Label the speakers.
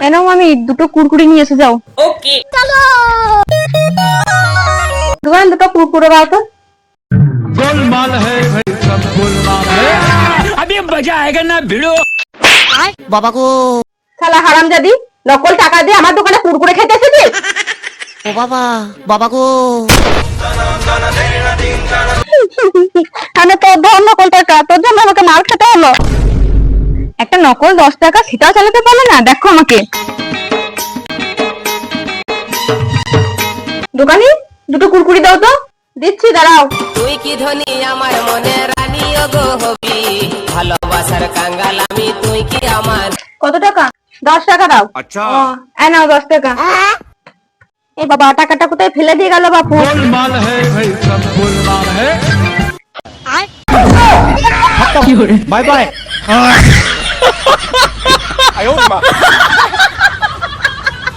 Speaker 1: এনাও আমি দুটো কুরকুরি নিয়ে এসে যাও।
Speaker 2: ওকে
Speaker 1: চলো দোকান দুটো কুরকুরে দাও তো।
Speaker 3: गोलमाल है भाई सब गोलमाल है। अभी मजा आएगा ना भिड़ो।
Speaker 4: বাবা গো,
Speaker 1: শালা হারামজাদি, নকল টাকা দিয়ে আমার দোকানে কুরকুরে খেতে এসেছিস?
Speaker 4: ও বাবা, বাবা গো।
Speaker 1: আমি তোর ধর নকল টাকা, তোর জন্য আমাকে মার খেতে হলো। একটা নকল 10 টাকা সেটাও চালাতে পারলে না, দেখো আমাকে। দোকানি দুটো কুরকুরি দাও তো। দিচ্ছি, দাঁড়াও।
Speaker 2: তুই কি ধনী আমার মনে রানী গো হবি, ভালোবাসার কাঙ্গাল আমি, তুই কি আমার।
Speaker 1: কত টাকা? 10 টাকা দাও।
Speaker 3: अच्छा
Speaker 1: এই নাও 10 টাকা। এই বাবা, টাকাটা কোথায় ফেলে দিয়ে গেল বাপু?
Speaker 3: गोलमाल है भाई सब गोलमाल है। Bye bye.